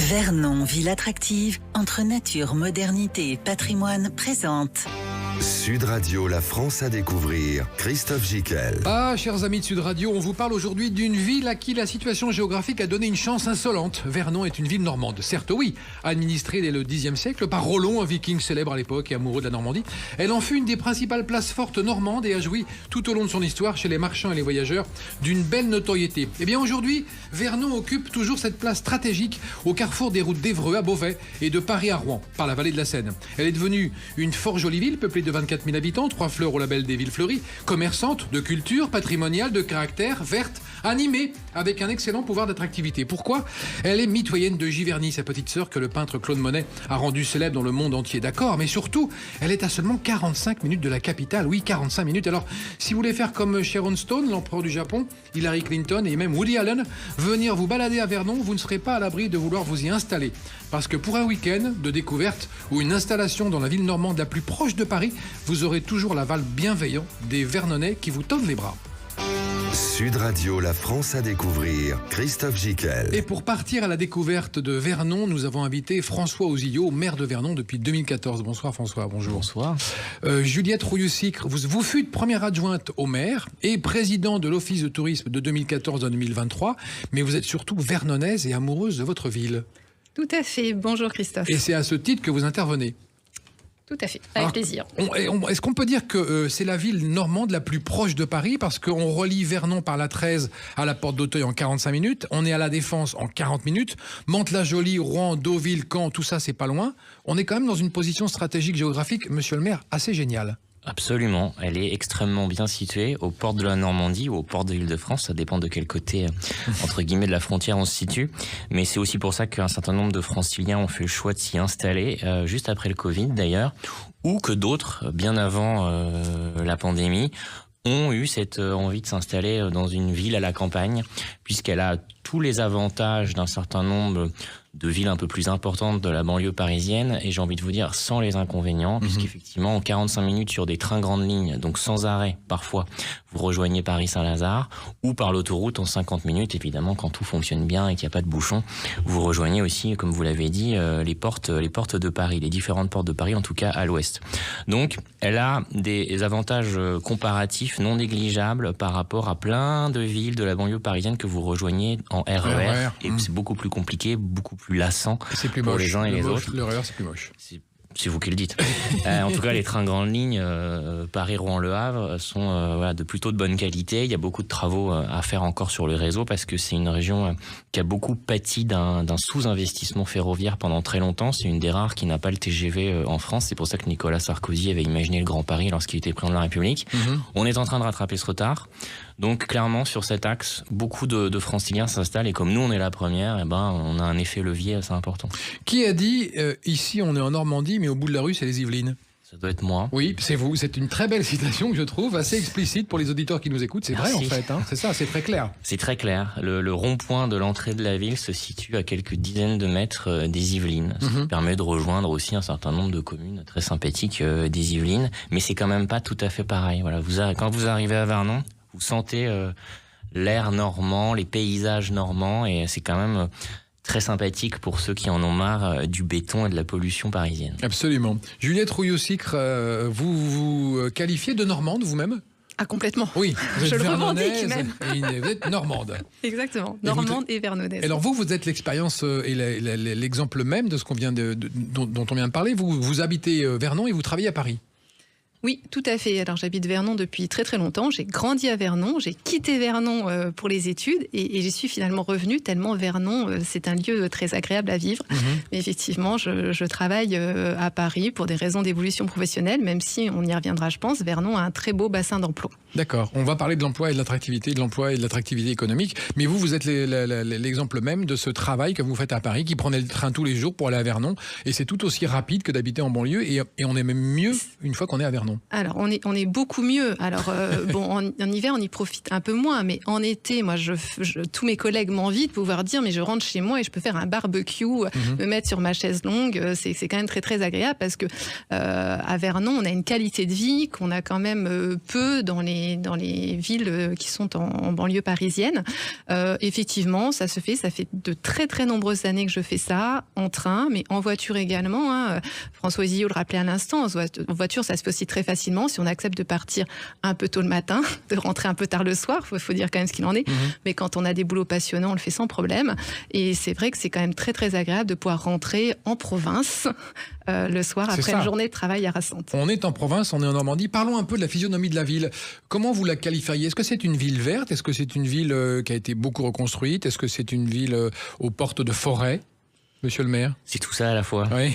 Vernon, ville attractive, entre nature, modernité et patrimoine, présente Sud Radio, la France à découvrir. Christophe Gicquel. Ah, chers amis de Sud Radio, on vous parle aujourd'hui d'une ville à qui la situation géographique a donné une chance insolente. Vernon est une ville normande. Certes, oui, administrée dès le Xe siècle par Rollon, un viking célèbre à l'époque et amoureux de la Normandie. Elle en fut une des principales places fortes normandes et a joui tout au long de son histoire chez les marchands et les voyageurs d'une belle notoriété. Eh bien aujourd'hui, Vernon occupe toujours cette place stratégique au carrefour des routes d'Évreux à Beauvais et de Paris à Rouen, par la vallée de la Seine. Elle est devenue une fort jolie ville, peuplée de 24 000 habitants, 3 fleurs au label des villes fleuries, commerçante, de culture, patrimoniale, de caractère, verte, animée, avec un excellent pouvoir d'attractivité. Pourquoi ? Elle est mitoyenne de Giverny, sa petite sœur que le peintre Claude Monet a rendue célèbre dans le monde entier. D'accord, mais surtout, elle est à seulement 45 minutes de la capitale. Oui, 45 minutes. Alors, si vous voulez faire comme Sharon Stone, l'empereur du Japon, Hillary Clinton et même Woody Allen, venir vous balader à Vernon, vous ne serez pas à l'abri de vouloir vous y installer. Parce que pour un week-end de découverte ou une installation dans la ville normande la plus proche de Paris, vous aurez toujours l'aval bienveillant des Vernonnais qui vous tendent les bras. Sud Radio, la France à découvrir. Christophe Gicquel. Et pour partir à la découverte de Vernon, nous avons invité François Ozillot, maire de Vernon depuis 2014. Bonsoir François, bonjour. Bonsoir. Juliette Rouillou-Sicre, vous fûtes première adjointe au maire et président de l'Office de tourisme de 2014 à 2023, mais vous êtes surtout vernonnaise et amoureuse de votre ville. Tout à fait. Bonjour Christophe. Et c'est à ce titre que vous intervenez. Tout à fait, avec plaisir. Est-ce qu'on peut dire que c'est la ville normande la plus proche de Paris parce qu'on relie Vernon par la 13 à la Porte d'Auteuil en 45 minutes, on est à la Défense en 40 minutes, Mantes-la-Jolie, Rouen, Deauville, Caen, tout ça c'est pas loin. On est quand même dans une position stratégique géographique, monsieur le maire, assez géniale. Absolument, elle est extrêmement bien située aux portes de la Normandie ou aux portes de l'Île-de-France, ça dépend de quel côté, entre guillemets, de la frontière on se situe. Mais c'est aussi pour ça qu'un certain nombre de franciliens ont fait le choix de s'y installer, juste après le Covid d'ailleurs, ou que d'autres, bien avant la pandémie, ont eu cette envie de s'installer dans une ville à la campagne, puisqu'elle a tous les avantages d'un certain nombre de villes un peu plus importantes de la banlieue parisienne, et j'ai envie de vous dire sans les inconvénients, puisqu'effectivement en 45 minutes sur des trains grandes lignes, donc sans arrêt parfois, vous rejoignez Paris-Saint-Lazare, ou par l'autoroute en 50 minutes, évidemment quand tout fonctionne bien et qu'il n'y a pas de bouchon, vous rejoignez aussi, comme vous l'avez dit, les portes de Paris, les différentes portes de Paris, en tout cas à l'ouest. Donc elle a des avantages comparatifs non négligeables par rapport à plein de villes de la banlieue parisienne que vous rejoignez en RER, et c'est beaucoup plus compliqué, beaucoup plus lassant pour les uns et les autres. Le RER, c'est plus moche. C'est vous qui le dites. En tout cas, les trains grandes lignes Paris-Rouen-Le Havre sont de plutôt de bonne qualité. Il y a beaucoup de travaux à faire encore sur le réseau parce que c'est une région qui a beaucoup pâti d'un sous-investissement ferroviaire pendant très longtemps. C'est une des rares qui n'a pas le TGV en France. C'est pour ça que Nicolas Sarkozy avait imaginé le Grand Paris lorsqu'il était président de la République. On est en train de rattraper ce retard. Donc clairement, sur cet axe, beaucoup de franciliens s'installent et comme nous, on est la première, on a un effet levier assez important. Qui a dit ici, on est en Normandie, mais au bout de la rue, c'est les Yvelines ? Ça doit être moi. Oui, c'est vous. C'est une très belle citation que je trouve, assez explicite pour les auditeurs qui nous écoutent. C'est vrai en fait, hein. C'est ça, c'est très clair. C'est très clair. Le rond-point de l'entrée de la ville se situe à quelques dizaines de mètres des Yvelines. Ce qui permet de rejoindre aussi un certain nombre de communes très sympathiques des Yvelines. Mais c'est quand même pas tout à fait pareil. Voilà, quand vous arrivez à Vernon, vous sentez l'air normand, les paysages normands, et c'est quand même très sympathique pour ceux qui en ont marre du béton et de la pollution parisienne. Absolument. Juliette Rouillou-Sicre, vous qualifiez de normande vous-même ? Ah, complètement. Oui, vous êtes je le revendique même. Et vous êtes normande. Exactement, normande et vernonnaise. Alors vous êtes l'expérience et l'exemple même de ce dont on vient de parler. Vous habitez Vernon et vous travaillez à Paris. Oui, tout à fait. Alors j'habite Vernon depuis très très longtemps. J'ai grandi à Vernon, j'ai quitté Vernon pour les études et j'y suis finalement revenue tellement Vernon, c'est un lieu très agréable à vivre. Mais effectivement, je travaille à Paris pour des raisons d'évolution professionnelle, même si on y reviendra, je pense. Vernon a un très beau bassin d'emploi. D'accord. On va parler de l'emploi et de l'attractivité, économique. Mais vous êtes l'exemple même de ce travail que vous faites à Paris, qui prenait le train tous les jours pour aller à Vernon. Et c'est tout aussi rapide que d'habiter en banlieue. Et on est même mieux une fois qu'on est à Vernon. Alors, on est beaucoup mieux. Alors, en hiver, on y profite un peu moins. Mais en été, moi, tous mes collègues m'envient de pouvoir dire, mais je rentre chez moi et je peux faire un barbecue, me mettre sur ma chaise longue. C'est quand même très, très agréable parce que à Vernon, on a une qualité de vie qu'on a quand même peu dans les les villes qui sont en banlieue parisienne. Effectivement, ça se fait. Ça fait de très très nombreuses années que je fais ça, en train, mais en voiture également. Hein. François Osillo le rappelait à l'instant, en voiture, ça se fait aussi très facilement. Si on accepte de partir un peu tôt le matin, de rentrer un peu tard le soir, faut dire quand même ce qu'il en est. Mais quand on a des boulots passionnants, on le fait sans problème. Et c'est vrai que c'est quand même très très agréable de pouvoir rentrer en province le soir après une journée de travail harassante. On est en province, on est en Normandie. Parlons un peu de la physionomie de la ville. Comment vous la qualifieriez? Est-ce que c'est une ville verte? Est-ce que c'est une ville qui a été beaucoup reconstruite? Est-ce que c'est une ville aux portes de forêt? Monsieur le maire? C'est tout ça à la fois. Oui.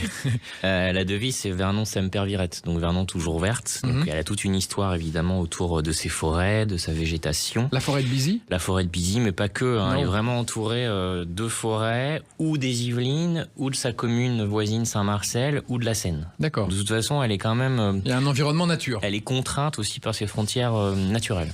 La devise, c'est Vernon semper viret, donc Vernon toujours verte. Donc elle a toute une histoire évidemment autour de ses forêts, de sa végétation. La forêt de Bizy? La forêt de Bizy, mais pas que. Elle est vraiment entourée de forêts, ou des Yvelines, ou de sa commune voisine Saint-Marcel, ou de la Seine. D'accord. De toute façon, elle est quand même... Il y a un environnement nature. Elle est contrainte aussi par ses frontières naturelles.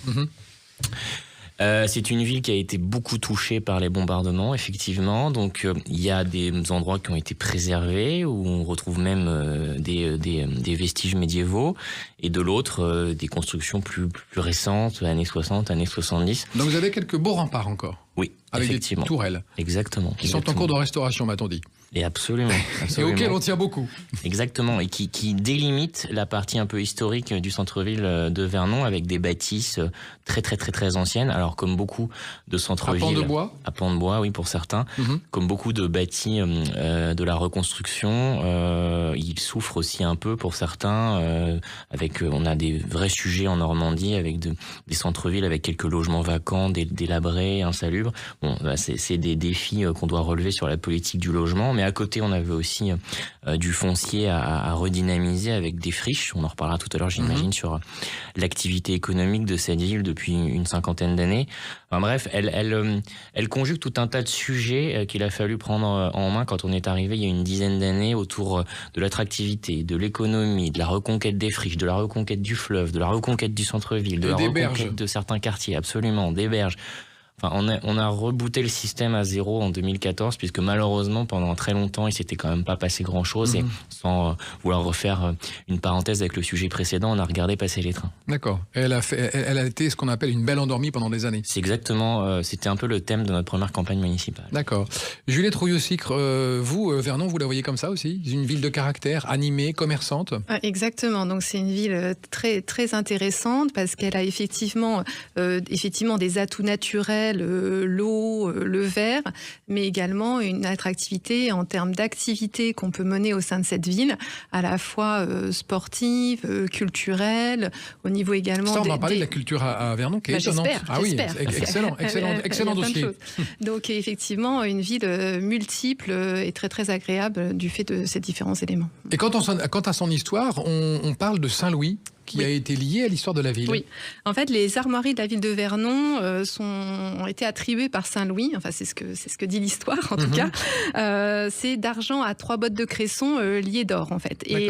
C'est une ville qui a été beaucoup touchée par les bombardements, effectivement. Donc, il y a des endroits qui ont été préservés, où on retrouve même des vestiges médiévaux. Et de l'autre, des constructions plus récentes, années 60, années 70. Donc, vous avez quelques beaux remparts encore? Oui, avec effectivement. Des tourelles. Exactement. Qui sont en cours de restauration, m'a-t-on dit. Et absolument. Et auquel on tient beaucoup. Exactement, et qui délimite la partie un peu historique du centre-ville de Vernon avec des bâtisses très très très très anciennes. Alors comme beaucoup de centre-villes... À pan de bois? À pan de bois, oui, pour certains. Comme beaucoup de bâtis de la reconstruction, ils souffrent aussi un peu pour certains. On a des vrais sujets en Normandie avec des centres-villes avec quelques logements vacants, délabrés, insalubres. Bon, c'est des défis qu'on doit relever sur la politique du logement. Mais à côté, on avait aussi du foncier à redynamiser avec des friches. On en reparlera tout à l'heure, j'imagine, sur l'activité économique de cette ville depuis une cinquantaine d'années. Enfin, bref, elle conjugue tout un tas de sujets qu'il a fallu prendre en main quand on est arrivé il y a une dizaine d'années autour de l'attractivité, de l'économie, de la reconquête des friches, de la reconquête du fleuve, de la reconquête du centre-ville, de la reconquête de certains quartiers, absolument, des berges. Enfin, on a rebooté le système à zéro en 2014, puisque malheureusement, pendant très longtemps, il s'était quand même pas passé grand-chose. Et sans vouloir refaire une parenthèse avec le sujet précédent, on a regardé passer les trains. D'accord. Elle a été ce qu'on appelle une belle endormie pendant des années. C'est exactement, c'était un peu le thème de notre première campagne municipale. D'accord. Juliette Rouillot-Sicre, vous, Vernon, vous la voyez comme ça aussi? Une ville de caractère, animée, commerçante? Exactement. Donc, c'est une ville très, très intéressante parce qu'elle a effectivement des atouts naturels, l'eau, le verre, mais également une attractivité en termes d'activités qu'on peut mener au sein de cette ville, à la fois sportive, culturelle, au niveau également... Ça, on va parler de la culture à Vernon, qui est étonnante. Excellent dossier. Donc, effectivement, une ville multiple et très, très agréable du fait de ces différents éléments. Et quant à son histoire, on parle de Saint-Louis, qui a été lié à l'histoire de la ville. Oui. En fait, les armoiries de la ville de Vernon ont été attribuées par Saint-Louis. Enfin, c'est ce que dit l'histoire, en tout cas. C'est d'argent à 3 bottes de cresson liées d'or, en fait. Et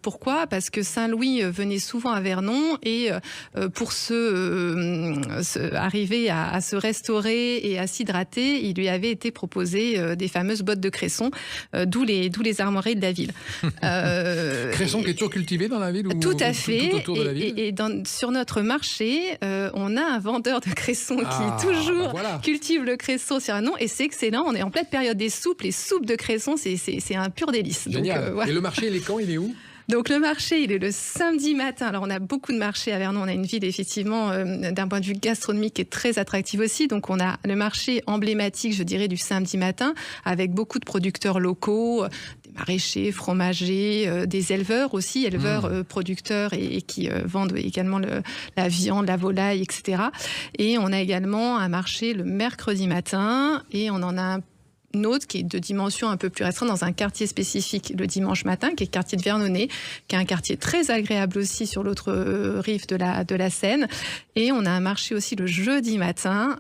pourquoi? Parce que Saint-Louis venait souvent à Vernon et pour arriver à se restaurer et à s'hydrater, il lui avait été proposé des fameuses bottes de cresson, d'où les armoiries de la ville. Cresson qui est toujours cultivé dans la ville? Tout à fait. Et sur notre marché, on a un vendeur de cresson qui toujours cultive le cresson sur un nom, et c'est excellent. On est en pleine période des soupes. Les soupes de cresson, c'est un pur délice. Génial. Donc, Et le marché, il est quand? Il est où? Donc le marché, il est le samedi matin. Alors on a beaucoup de marchés à Vernon. On a une ville effectivement d'un point de vue gastronomique qui est très attractive aussi. Donc on a le marché emblématique, je dirais, du samedi matin, avec beaucoup de producteurs locaux, des maraîchers, fromagers, des éleveurs aussi, producteurs et qui vendent également la viande, la volaille, etc. Et on a également un marché le mercredi matin et on en a une autre qui est de dimension un peu plus restreinte dans un quartier spécifique le dimanche matin, qui est le quartier de Vernonnet, qui est un quartier très agréable aussi sur l'autre rive de la Seine. Et on a un marché aussi le jeudi matin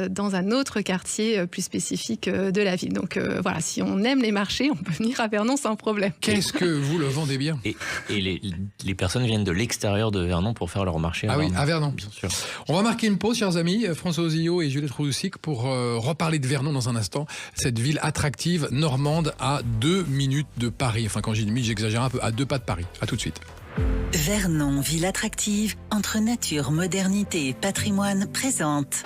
dans un autre quartier plus spécifique de la ville. Donc voilà, si on aime les marchés, on peut venir à Vernon sans problème. Qu'est-ce que vous le vendez bien? Et les personnes viennent de l'extérieur de Vernon pour faire leur marché à Vernon. Oui, à Vernon. Bien sûr. On va marquer une pause, chers amis, François Osillo et Juliette Rouillot-Sicre, pour reparler de Vernon dans un instant. Cette ville attractive normande à 2 minutes de Paris. Enfin, quand j'ai une minute, j'exagère un peu. À 2 pas de Paris. À tout de suite. Vernon, ville attractive, entre nature, modernité et patrimoine, présente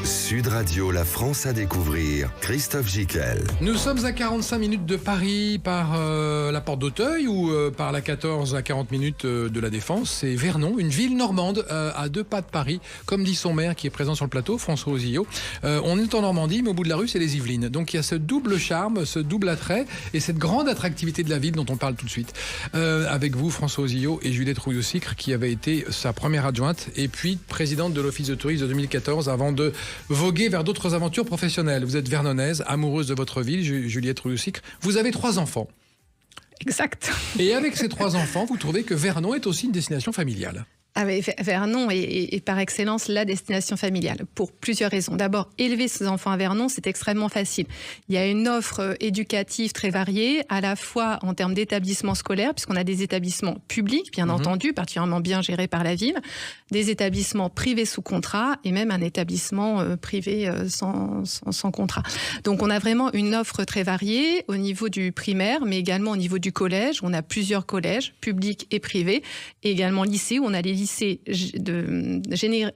Sud Radio, la France à découvrir. Christophe Gicquel. Nous sommes à 45 minutes de Paris par la porte d'Auteuil ou par la 14 à 40 minutes de la Défense. C'est Vernon, une ville normande à 2 pas de Paris, comme dit son maire qui est présent sur le plateau, François Ozillot. On est en Normandie, mais au bout de la rue, c'est les Yvelines. Donc il y a ce double charme, ce double attrait et cette grande attractivité de la ville dont on parle tout de suite. Avec vous, François Ozillot et Juliette Rouillot-Sicre, qui avait été sa première adjointe et puis présidente de l'Office de tourisme de 2014 avant de voguer vers d'autres aventures professionnelles. Vous êtes vernonnaise, amoureuse de votre ville, Juliette Rouillot-Sicre. Vous avez 3 enfants. Exact. Et avec ces 3 enfants, vous trouvez que Vernon est aussi une destination familiale? Ah mais Vernon est par excellence la destination familiale, pour plusieurs raisons. D'abord, élever ses enfants à Vernon, c'est extrêmement facile. Il y a une offre éducative très variée, à la fois en termes d'établissements scolaires, puisqu'on a des établissements publics, bien entendu, particulièrement bien gérés par la ville, des établissements privés sous contrat, et même un établissement privé sans contrat. Donc on a vraiment une offre très variée au niveau du primaire, mais également au niveau du collège. On a plusieurs collèges, publics et privés, et également lycées, où on a les lycées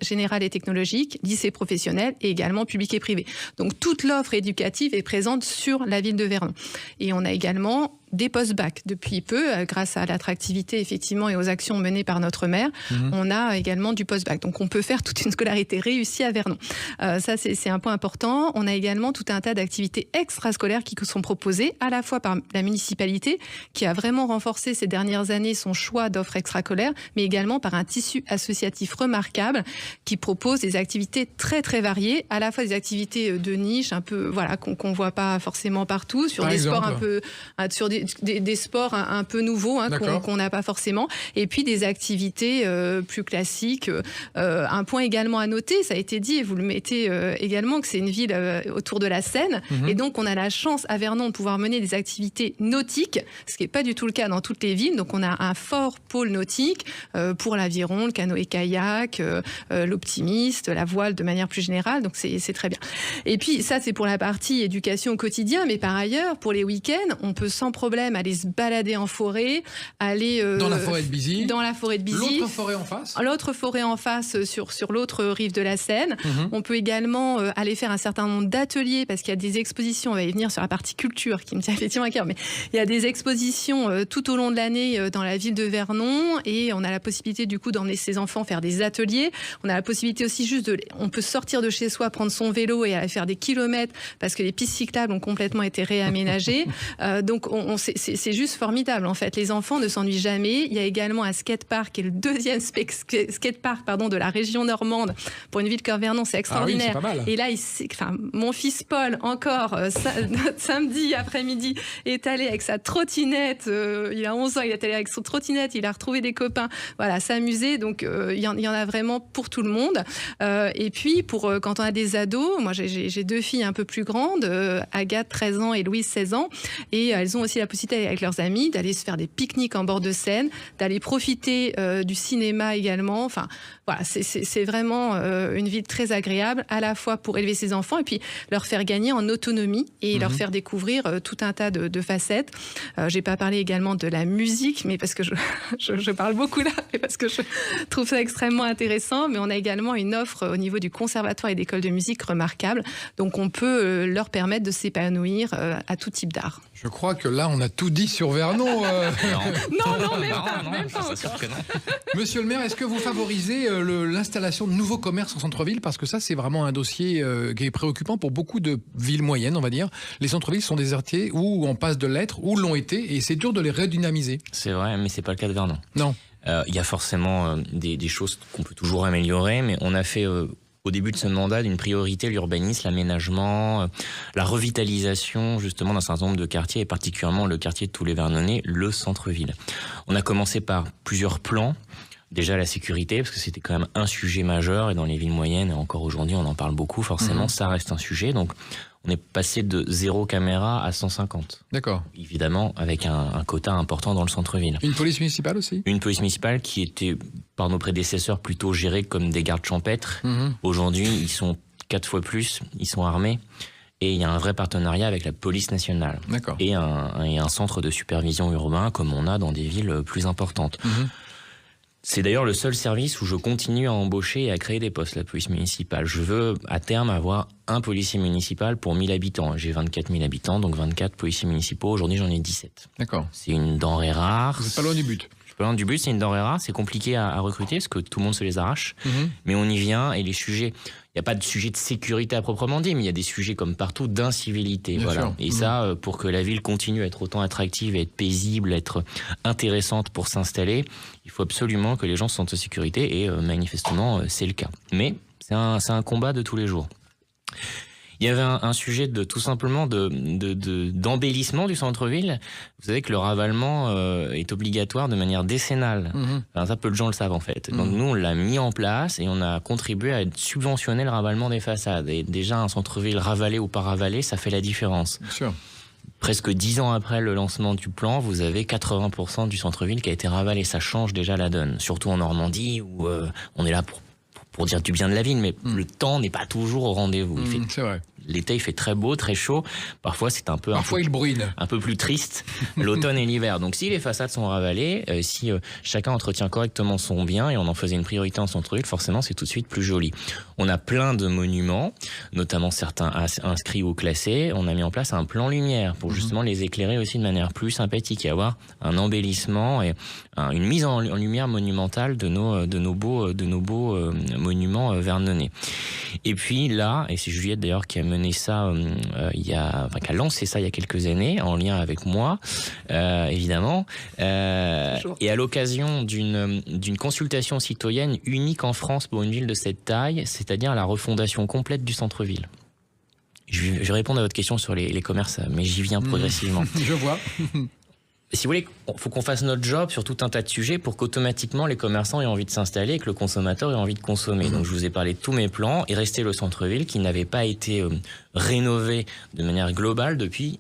général et technologique, lycées professionnels et également publics et privés. Donc toute l'offre éducative est présente sur la ville de Vernon. Et on a également des post-bac depuis peu, grâce à l'attractivité effectivement et aux actions menées par notre maire, on a également du post-bac. Donc on peut faire toute une scolarité réussie à Vernon. Ça c'est un point important. On a également tout un tas d'activités extrascolaires qui sont proposées à la fois par la municipalité qui a vraiment renforcé ces dernières années son choix d'offres extrascolaires, mais également par un tissu associatif remarquable qui propose des activités très très variées, à la fois des activités de niche un peu voilà qu'on voit pas forcément partout, sur des sports un peu sur des sports un peu nouveaux qu'on n'a pas forcément, et puis des activités plus classiques. Un point également à noter, ça a été dit et vous le mettez également, que c'est une ville autour de la Seine, et donc on a la chance à Vernon de pouvoir mener des activités nautiques, ce qui n'est pas du tout le cas dans toutes les villes. Donc on a un fort pôle nautique pour l'aviron, le canoë-kayak, l'optimiste, la voile de manière plus générale, donc c'est très bien. Et puis ça c'est pour la partie éducation au quotidien, mais par ailleurs pour les week-ends on peut sans problème aller se balader en forêt, aller dans la forêt de Bizy. Dans la forêt de Bizy. L'autre forêt en face. L'autre forêt en face sur l'autre rive de la Seine. On peut également aller faire un certain nombre d'ateliers parce qu'il y a des expositions. On va y venir sur la partie culture qui me tient effectivement à cœur, mais il y a des expositions tout au long de l'année dans la ville de Vernon et on a la possibilité du coup d'emmener ses enfants faire des ateliers. On a la possibilité aussi on peut sortir de chez soi, prendre son vélo et aller faire des kilomètres parce que les pistes cyclables ont complètement été réaménagées. Donc c'est juste formidable en fait. Les enfants ne s'ennuient jamais. Il y a également un skatepark qui est le deuxième skatepark de la région normande. Pour une ville comme Vernon, c'est extraordinaire. Ah oui, c'est pas mal. Et là, mon fils Paul, encore samedi après-midi, est allé avec sa trottinette. Il a 11 ans, il est allé avec son trottinette, il a retrouvé des copains. Voilà, s'amuser. Donc il y en a vraiment pour tout le monde. Et puis quand on a des ados, moi j'ai 2 filles un peu plus grandes, Agathe 13 ans et Louise 16 ans, et elles ont aussi la possibilité avec leurs amis d'aller se faire des pique-niques en bord de Seine, d'aller profiter du cinéma également. Enfin, voilà, c'est vraiment une ville très agréable, à la fois pour élever ses enfants et puis leur faire gagner en autonomie et leur faire découvrir tout un tas de facettes. J'ai pas parlé également de la musique, mais parce que je parle beaucoup là, et parce que je trouve ça extrêmement intéressant. Mais on a également une offre au niveau du conservatoire et d'école de musique remarquable. Donc on peut leur permettre de s'épanouir à tout type d'art. Je crois que là, on a tout dit sur Vernon. Non, même pas Monsieur le maire, est-ce que vous favorisez l'installation de nouveaux commerces en centre-ville? Parce que ça, c'est vraiment un dossier qui est préoccupant pour beaucoup de villes moyennes, on va dire. Les centres-villes sont désertés ou en passe de l'être, ou l'ont été, et c'est dur de les redynamiser. C'est vrai, mais c'est pas le cas de Vernon. Non. Il y a forcément des choses qu'on peut toujours améliorer, mais on a fait au début de ce mandat d'une priorité l'urbanisme, l'aménagement, la revitalisation justement d'un certain nombre de quartiers, et particulièrement le quartier de tous les Vernonnais, le centre-ville. On a commencé par plusieurs plans. Déjà la sécurité, parce que c'était quand même un sujet majeur, et dans les villes moyennes, et encore aujourd'hui on en parle beaucoup, forcément ça reste un sujet. Donc on est passé de 0 caméra à 150. D'accord. Évidemment, avec un quota important dans le centre-ville. Une police municipale aussi? Une police municipale qui était, par nos prédécesseurs, plutôt gérée comme des gardes champêtres. Aujourd'hui, ils sont 4 fois plus, ils sont armés. Et il y a un vrai partenariat avec la police nationale. D'accord. Et un centre de supervision urbain, comme on a dans des villes plus importantes. C'est d'ailleurs le seul service où je continue à embaucher et à créer des postes, la police municipale. Je veux à terme avoir un policier municipal pour 1000 habitants. J'ai 24 000 habitants, donc 24 policiers municipaux. Aujourd'hui, j'en ai 17. D'accord. C'est une denrée rare. Vous n'êtes pas loin du but. Je suis pas loin du but, c'est une denrée rare. C'est compliqué à recruter parce que tout le monde se les arrache. Mais on y vient et les sujets... Il n'y a pas de sujet de sécurité à proprement dire, mais il y a des sujets comme partout d'incivilité. Bien voilà. sûr. Et ça, pour que la ville continue à être autant attractive, à être paisible, à être intéressante pour s'installer, il faut absolument que les gens se sentent en sécurité et manifestement, c'est le cas. Mais c'est un combat de tous les jours. Il y avait un sujet de tout simplement d'embellissement du centre-ville. Vous savez que le ravalement est obligatoire de manière décennale. Enfin, ça, peu de gens le savent en fait. Donc nous, on l'a mis en place et on a contribué à subventionner le ravalement des façades. Et déjà, un centre-ville ravalé ou pas ravalé, ça fait la différence. Bien sûr. Presque 10 ans après le lancement du plan, vous avez 80% du centre-ville qui a été ravalé. Ça change déjà la donne. Surtout en Normandie où on est là pour dire du bien de la ville, mais le temps n'est pas toujours au rendez-vous. C'est vrai. L'été, il fait très beau, très chaud. Parfois, c'est Parfois, il brûle. Un peu plus triste, l'automne et l'hiver. Donc, si les façades sont ravalées, si chacun entretient correctement son bien et on en faisait une priorité en centre-ville, forcément, c'est tout de suite plus joli. On a plein de monuments, notamment certains inscrits ou classés. On a mis en place un plan lumière pour justement les éclairer aussi de manière plus sympathique et avoir un embellissement et une mise en lumière monumentale de nos beaux monuments vernonnais. Et puis là, et c'est Juliette d'ailleurs qui a mené ça qui a lancé ça il y a quelques années en lien avec moi, évidemment, et à l'occasion d'une consultation citoyenne unique en France pour une ville de cette taille, c'est-à-dire la refondation complète du centre-ville. Je vais répondre à votre question sur les commerces, mais j'y viens progressivement. Je vois. Si vous voulez, il faut qu'on fasse notre job sur tout un tas de sujets pour qu'automatiquement les commerçants aient envie de s'installer et que le consommateur ait envie de consommer. Donc je vous ai parlé de tous mes plans et resté le centre-ville qui n'avait pas été rénové de manière globale depuis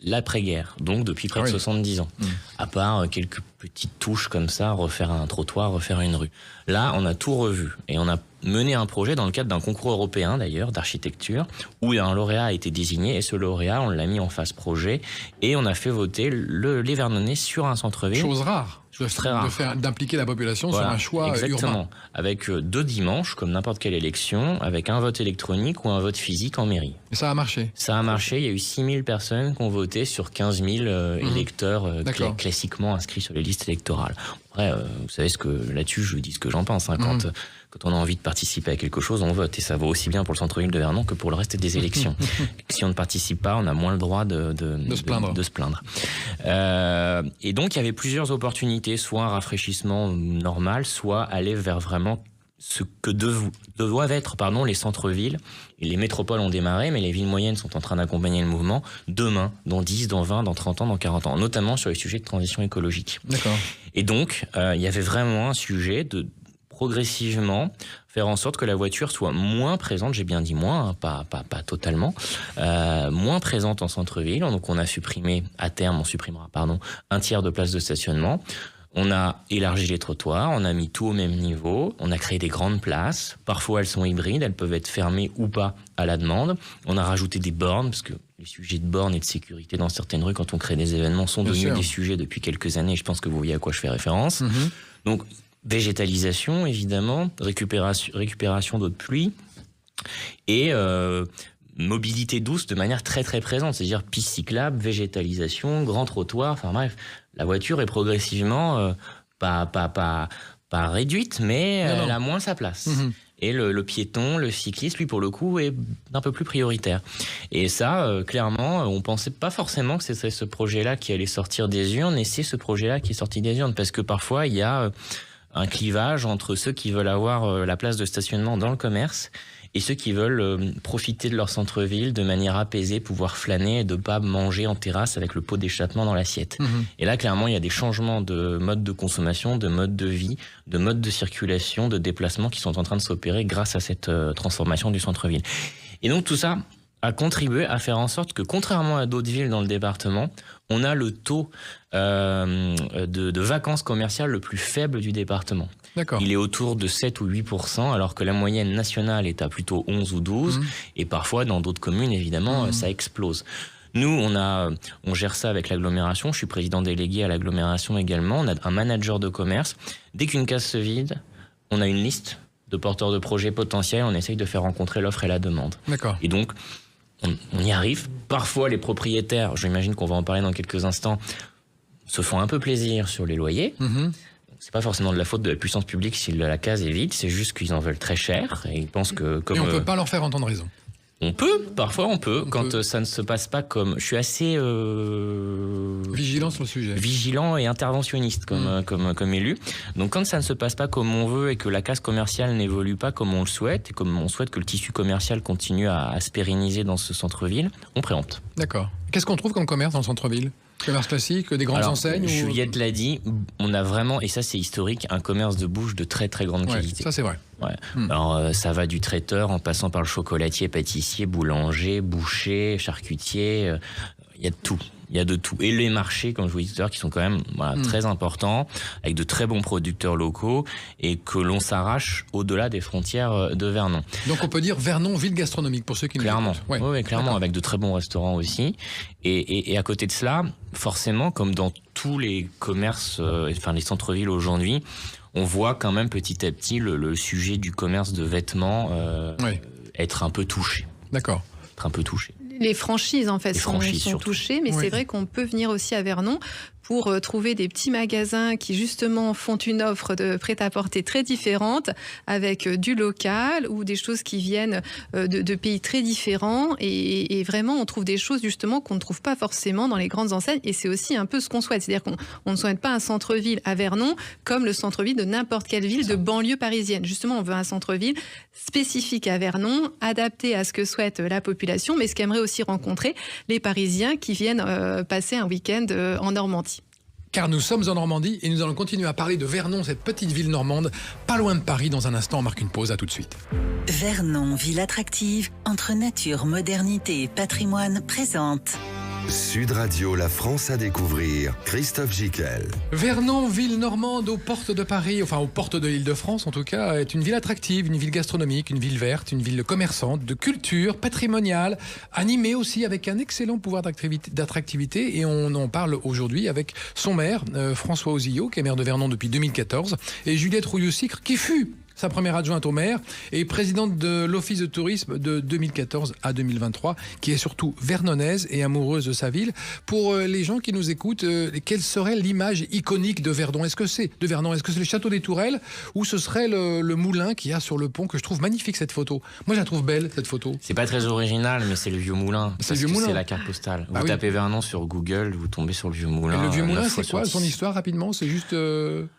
l'après-guerre, donc depuis près de 70 ans. À part quelques petites touches comme ça, refaire un trottoir, refaire une rue. Là, on a tout revu et on a mené un projet dans le cadre d'un concours européen d'ailleurs d'architecture où un lauréat a été désigné et ce lauréat, on l'a mis en phase projet et on a fait voter les Vernonnais sur un centre-ville. Chose rare. Très rare. D'impliquer la population sur un choix exactement. urbain. Avec 2 dimanches, comme n'importe quelle élection, avec un vote électronique ou un vote physique en mairie. Et ça a marché. Ça a marché, il y a eu 6000 personnes qui ont voté sur 15 000 électeurs classiquement inscrits sur les listes électorales. Après, vous savez là-dessus, je vous dis ce que j'en pense. Quand on a envie de participer à quelque chose, on vote. Et ça vaut aussi bien pour le centre-ville de Vernon que pour le reste des élections. Si on ne participe pas, on a moins le droit de se plaindre. Et donc, il y avait plusieurs opportunités, soit un rafraîchissement normal, soit aller vers vraiment ce que doivent être les centres-villes. Et les métropoles ont démarré, mais les villes moyennes sont en train d'accompagner le mouvement demain, dans 10, dans 20, dans 30 ans, dans 40 ans, notamment sur les sujets de transition écologique. D'accord. Et donc, il y avait vraiment un sujet de progressivement faire en sorte que la voiture soit moins présente, j'ai bien dit moins, pas totalement, moins présente en centre-ville. Donc on a supprimé, à terme on supprimera, un tiers de places de stationnement. On a élargi les trottoirs, on a mis tout au même niveau, on a créé des grandes places. Parfois elles sont hybrides, elles peuvent être fermées ou pas à la demande. On a rajouté des bornes, parce que les sujets de bornes et de sécurité dans certaines rues, quand on crée des événements, sont devenus des sujets depuis quelques années. Je pense que vous voyez à quoi je fais référence. Donc végétalisation, évidemment, récupération d'eau de pluie et mobilité douce de manière très très présente, c'est-à-dire piste cyclable, végétalisation, grand trottoir, enfin bref, la voiture est progressivement pas réduite, mais elle a moins sa place. Et le piéton, le cycliste, lui, pour le coup, est un peu plus prioritaire. Et ça, clairement, on pensait pas forcément que c'était ce projet-là qui allait sortir des urnes, et c'est ce projet-là qui est sorti des urnes, parce que parfois, il y a un clivage entre ceux qui veulent avoir la place de stationnement dans le commerce et ceux qui veulent profiter de leur centre-ville de manière apaisée, pouvoir flâner et de pas manger en terrasse avec le pot d'échappement dans l'assiette. Et là, clairement, il y a des changements de mode de consommation, de mode de vie, de mode de circulation, de déplacement qui sont en train de s'opérer grâce à cette transformation du centre-ville. Et donc tout ça a contribué à faire en sorte que, contrairement à d'autres villes dans le département, on a le taux de vacances commerciales le plus faible du département. D'accord. Il est autour de 7 ou 8%, alors que la moyenne nationale est à plutôt 11 ou 12, et parfois dans d'autres communes, évidemment, ça explose. Nous, on gère ça avec l'agglomération. Je suis président délégué à l'agglomération également. On a un manager de commerce. Dès qu'une case se vide, on a une liste de porteurs de projets potentiels. On essaye de faire rencontrer l'offre et la demande. D'accord. Et donc, on y arrive. Parfois, les propriétaires, j'imagine qu'on va en parler dans quelques instants, se font un peu plaisir sur les loyers. C'est pas forcément de la faute de la puissance publique si la case est vide, c'est juste qu'ils en veulent très cher et ils pensent que comme Et on peut pas leur faire entendre raison. Parfois on peut, quand ça ne se passe pas comme... Je suis assez... Vigilant sur le sujet. Vigilant et interventionniste comme élu. Donc quand ça ne se passe pas comme on veut et que la case commerciale n'évolue pas comme on le souhaite, et comme on souhaite que le tissu commercial continue à se pérenniser dans ce centre-ville, on préempte. D'accord. Qu'est-ce qu'on trouve comme commerce dans le centre-ville ? Commerce classique, des grandes enseignes Juliette l'a dit, on a vraiment, et ça c'est historique, un commerce de bouche de très très grande qualité. Ça c'est vrai. Ouais. Alors ça va du traiteur en passant par le chocolatier, pâtissier, boulanger, boucher, charcutier, il y a de tout. Il y a de tout. Et les marchés, comme je vous disais tout à l'heure, qui sont quand même très importants, avec de très bons producteurs locaux, et que l'on s'arrache au-delà des frontières de Vernon. Donc on peut dire Vernon, ville gastronomique, pour ceux qui nous écoutent. Oui, clairement, avec de très bons restaurants aussi. Et à côté de cela, forcément, comme dans tous les commerces, les centres-villes aujourd'hui, on voit quand même petit à petit le sujet du commerce de vêtements être un peu touché. D'accord. Être un peu touché. Les franchises, en fait, sont touchées, mais c'est vrai qu'on peut venir aussi à Vernon pour trouver des petits magasins qui, justement, font une offre de prêt-à-porter très différente, avec du local ou des choses qui viennent de pays très différents. Et vraiment, on trouve des choses, justement, qu'on ne trouve pas forcément dans les grandes enseignes. Et c'est aussi un peu ce qu'on souhaite. C'est-à-dire qu'on ne souhaite pas un centre-ville à Vernon comme le centre-ville de n'importe quelle ville de banlieue parisienne. Justement, on veut un centre-ville spécifique à Vernon, adapté à ce que souhaite la population, mais ce qu'aimeraient aussi rencontrer les Parisiens qui viennent passer un week-end en Normandie. Car nous sommes en Normandie et nous allons continuer à parler de Vernon, cette petite ville normande, pas loin de Paris. Dans un instant, on marque une pause, à tout de suite. Vernon, ville attractive, entre nature, modernité et patrimoine, présente. Sud Radio, la France à découvrir. Christophe Gicquel. Vernon, ville normande aux portes de Paris, enfin aux portes de l'Île-de-France en tout cas, est une ville attractive, une ville gastronomique, une ville verte, une ville commerçante, de culture, patrimoniale, animée aussi avec un excellent pouvoir d'attractivité. Et on en parle aujourd'hui avec son maire, François Ozillot, qui est maire de Vernon depuis 2014, et Juliette Rouillou-Sicre, qui fut sa première adjointe au maire et présidente de l'Office de tourisme de 2014 à 2023, qui est surtout vernonnaise et amoureuse de sa ville. Pour les gens qui nous écoutent, quelle serait l'image iconique de Vernon ? Est-ce que c'est le château des Tourelles ou ce serait le moulin qu'il y a sur le pont, que je trouve magnifique cette photo ? Moi je la trouve belle cette photo. C'est pas très original, mais c'est le vieux moulin. C'est le vieux moulin. C'est la carte postale. Vous tapez Vernon sur Google, vous tombez sur le vieux moulin. Et le vieux moulin, c'est quoi son histoire rapidement ? C'est juste.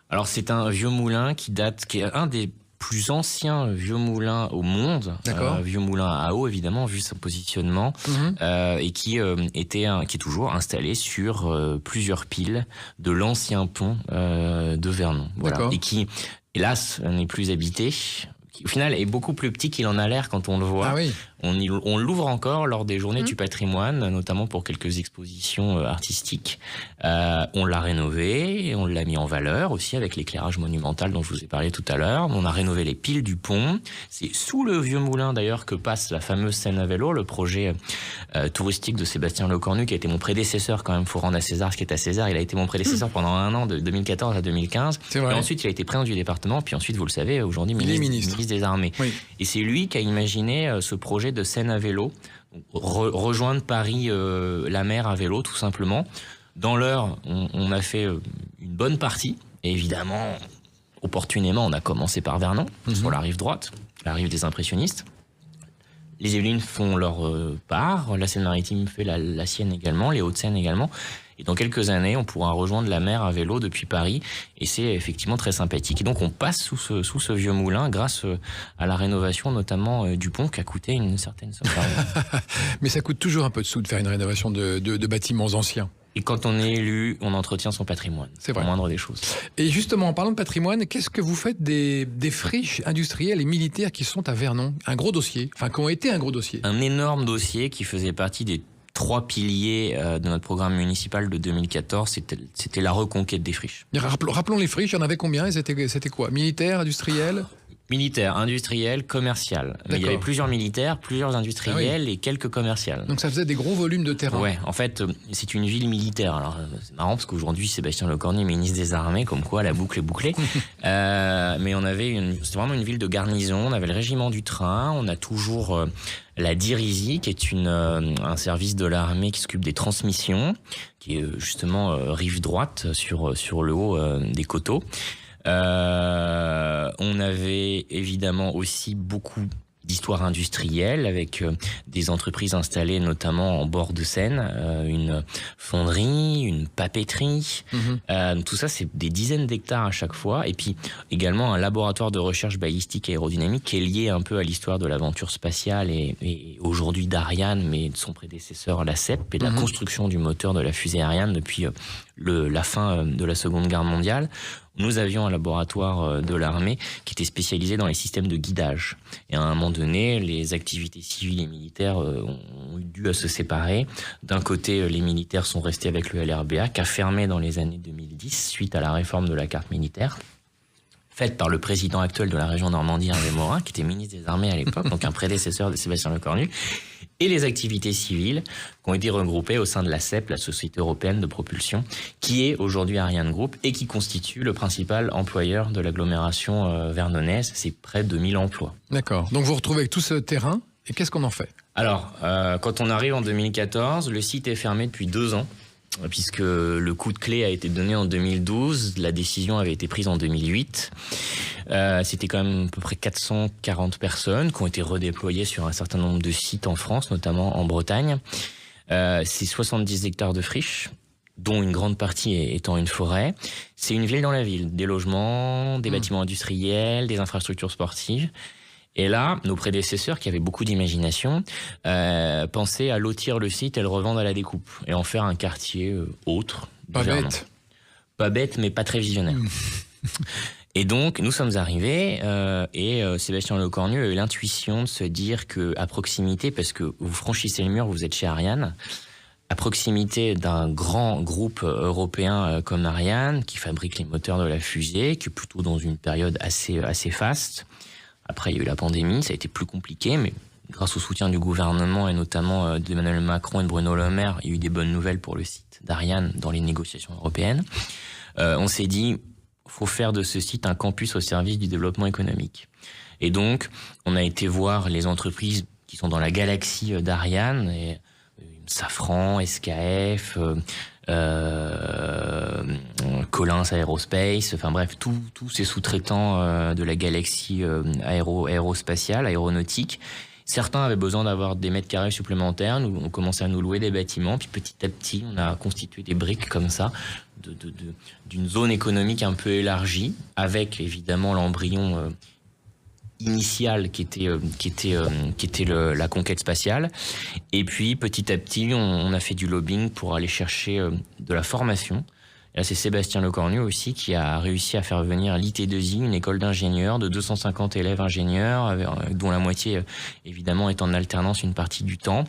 Alors c'est un vieux moulin qui est un des plus ancien vieux moulin au monde, vieux moulin à eau évidemment vu son positionnement, et qui est toujours installé sur plusieurs piles de l'ancien pont de Vernon, voilà. Et qui hélas n'est plus habité, qui au final est beaucoup plus petit qu'il en a l'air quand on le voit. Ah oui. On l'ouvre encore lors des journées du patrimoine, notamment pour quelques expositions artistiques. On l'a rénové, et on l'a mis en valeur aussi avec l'éclairage monumental dont je vous ai parlé tout à l'heure. On a rénové les piles du pont. C'est sous le vieux moulin d'ailleurs que passe la fameuse Seine à vélo, le projet touristique de Sébastien Lecornu, qui a été mon prédécesseur quand même. Faut rendre à César ce qui est à César. Il a été mon prédécesseur pendant un an, de 2014 à 2015. Et ensuite, il a été président du département. Puis ensuite, vous le savez, aujourd'hui, ministre des Armées. Oui. Et c'est lui qui a imaginé ce projet de Seine à vélo, rejoindre Paris, la mer à vélo, tout simplement. Dans l'heure, on a fait une bonne partie. Et évidemment, opportunément, on a commencé par Vernon, sur la rive droite, la rive des impressionnistes. Les Yvelines font leur part, la Seine-Maritime fait la sienne également, les Hauts-de-Seine également. Et dans quelques années, on pourra rejoindre la mer à vélo depuis Paris. Et c'est effectivement très sympathique. Et donc, on passe sous ce vieux moulin grâce à la rénovation, notamment du pont, qui a coûté une certaine somme d'argent. Mais ça coûte toujours un peu de sous de faire une rénovation de bâtiments anciens. Et quand on est élu, on entretient son patrimoine. C'est vrai. Au moindre des choses. Et justement, en parlant de patrimoine, qu'est-ce que vous faites des friches industrielles et militaires qui sont à Vernon ? Un gros dossier, enfin qui ont été un gros dossier. Un énorme dossier qui faisait partie des 3 piliers de notre programme municipal de 2014, c'était la reconquête des friches. Rappelons les friches, il y en avait combien ? C'était quoi ? Militaires, industriels ? Militaire, industriel, commercial. Mais il y avait plusieurs militaires, plusieurs industriels et quelques commerciales. Donc ça faisait des gros volumes de terrain. Ouais, en fait, c'est une ville militaire. Alors, c'est marrant parce qu'aujourd'hui, Sébastien Lecornu est ministre des Armées, comme quoi la boucle est bouclée. Mais c'était vraiment une ville de garnison. On avait le régiment du train. On a toujours la DIRISI, qui est un service de l'armée qui s'occupe des transmissions, qui est justement rive droite sur le haut des coteaux. On avait évidemment aussi beaucoup d'histoire industrielle avec des entreprises installées notamment en bord de Seine, une fonderie, une papeterie. Tout ça, c'est des dizaines d'hectares à chaque fois. Et puis également un laboratoire de recherche balistique et aérodynamique qui est lié un peu à l'histoire de l'aventure spatiale et aujourd'hui d'Ariane, mais de son prédécesseur, la CEP, et de la construction du moteur de la fusée Ariane depuis la fin de la Seconde Guerre mondiale. Nous avions un laboratoire de l'armée qui était spécialisé dans les systèmes de guidage. Et à un moment donné, les activités civiles et militaires ont dû se séparer. D'un côté, les militaires sont restés avec le LRBA, qui a fermé dans les années 2010, suite à la réforme de la carte militaire, faite par le président actuel de la région Normandie, Hervé Morin, qui était ministre des Armées à l'époque, donc un prédécesseur de Sébastien Lecornu, et les activités civiles qui ont été regroupées au sein de la CEP, la Société Européenne de Propulsion, qui est aujourd'hui Ariane Group et qui constitue le principal employeur de l'agglomération vernonnaise. C'est près de 1000 emplois. D'accord. Donc vous retrouvez avec tout ce terrain, et qu'est-ce qu'on en fait ? Alors, quand on arrive en 2014, le site est fermé depuis 2 ans. Puisque le coup de clé a été donné en 2012, la décision avait été prise en 2008. C'était quand même à peu près 440 personnes qui ont été redéployées sur un certain nombre de sites en France, notamment en Bretagne. C'est 70 hectares de friches, dont une grande partie étant une forêt. C'est une ville dans la ville, des logements, des bâtiments industriels, des infrastructures sportives. Et là, nos prédécesseurs, qui avaient beaucoup d'imagination, pensaient à lotir le site et le revendre à la découpe, et en faire un quartier autre. Pas bête. Pas bête, mais pas très visionnaire. Et donc, nous sommes arrivés, et Sébastien Lecornu a eu l'intuition de se dire qu'à proximité, parce que vous franchissez le mur, vous êtes chez Ariane, à proximité d'un grand groupe européen comme Ariane, qui fabrique les moteurs de la fusée, qui est plutôt dans une période assez faste. Après, il y a eu la pandémie, ça a été plus compliqué, mais grâce au soutien du gouvernement et notamment d'Emmanuel Macron et de Bruno Le Maire, il y a eu des bonnes nouvelles pour le site d'Ariane dans les négociations européennes. On s'est dit, faut faire de ce site un campus au service du développement économique. Et donc, on a été voir les entreprises qui sont dans la galaxie d'Ariane, et Safran, SKF, Collins Aerospace, enfin bref, tous ces sous-traitants de la galaxie aérospatiale, aéronautique. Certains avaient besoin d'avoir des mètres carrés supplémentaires. Nous, on commençait à nous louer des bâtiments, puis petit à petit, on a constitué des briques comme ça, d'une zone économique un peu élargie, avec évidemment l'embryon initial qui était la conquête spatiale. Et puis petit à petit, on a fait du lobbying pour aller chercher de la formation. Et là, c'est Sébastien Lecornu aussi qui a réussi à faire venir l'IT2I, une école d'ingénieurs de 250 élèves ingénieurs, dont la moitié évidemment est en alternance une partie du temps.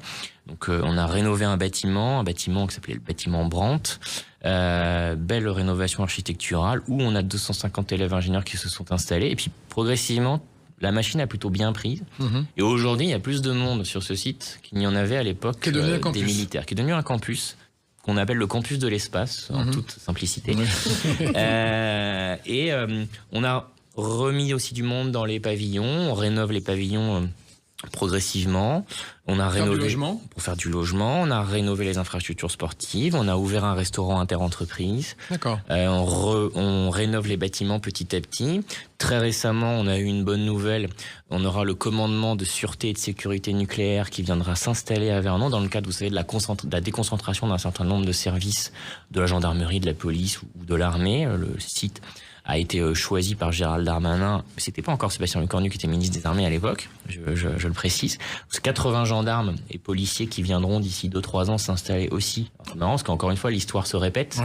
Donc on a rénové un bâtiment qui s'appelait le bâtiment Brandt. Belle rénovation architecturale où on a 250 élèves ingénieurs qui se sont installés. Et puis progressivement, la machine a plutôt bien pris. Et aujourd'hui, il y a plus de monde sur ce site qu'il n'y en avait à l'époque des militaires, qui est devenu un campus qu'on appelle le campus de l'espace, en toute simplicité. On a remis aussi du monde dans les pavillons. On rénove les pavillons progressivement. On a rénové pour faire du logement. On a rénové les infrastructures sportives. On a ouvert un restaurant inter-entreprise. D'accord. On rénove les bâtiments petit à petit. Très récemment, on a eu une bonne nouvelle. On aura le commandement de sûreté et de sécurité nucléaire qui viendra s'installer à Vernon dans le cadre, vous savez, de la déconcentration d'un certain nombre de services de la gendarmerie, de la police ou de l'armée. Le site a été choisi par Gérald Darmanin. C'était pas encore Sébastien Lecornu qui était ministre des Armées à l'époque, je le précise. C'est 80 gendarmes et policiers qui viendront d'ici 2-3 ans s'installer aussi. C'est marrant parce qu'encore une fois, l'histoire se répète.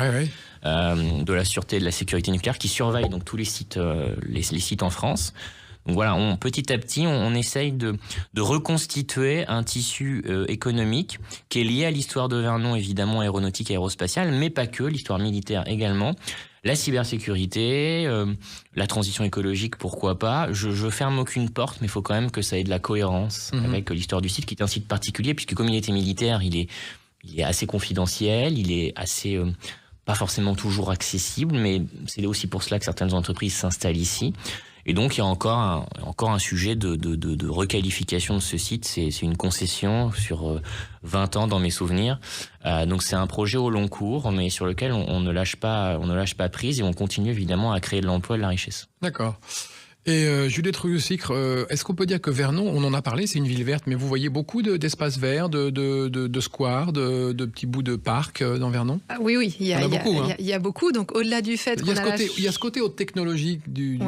De la sûreté et de la sécurité nucléaire qui surveille donc tous les sites en France. Donc voilà, petit à petit, on essaye de reconstituer un tissu économique qui est lié à l'histoire de Vernon, évidemment aéronautique, aérospatiale, mais pas que, l'histoire militaire également. La cybersécurité, la transition écologique, pourquoi pas. Je ferme aucune porte, mais il faut quand même que ça ait de la cohérence avec l'histoire du site, qui est un site particulier, puisque comme il était militaire, il est assez confidentiel, il est assez pas forcément toujours accessible, mais c'est aussi pour cela que certaines entreprises s'installent ici. Et donc, il y a encore un sujet de requalification de ce site. C'est une concession sur 20 ans dans mes souvenirs. Donc, c'est un projet au long cours, mais sur lequel on ne lâche pas prise et on continue évidemment à créer de l'emploi et de la richesse. D'accord. Et Juliette Rouillou-Sicre, est-ce qu'on peut dire que Vernon, on en a parlé, c'est une ville verte, mais vous voyez beaucoup d'espaces verts, de squares, de petits bouts de parcs dans Vernon? Oui, il y a beaucoup. Donc au-delà du fait il y a ce côté haute technologie du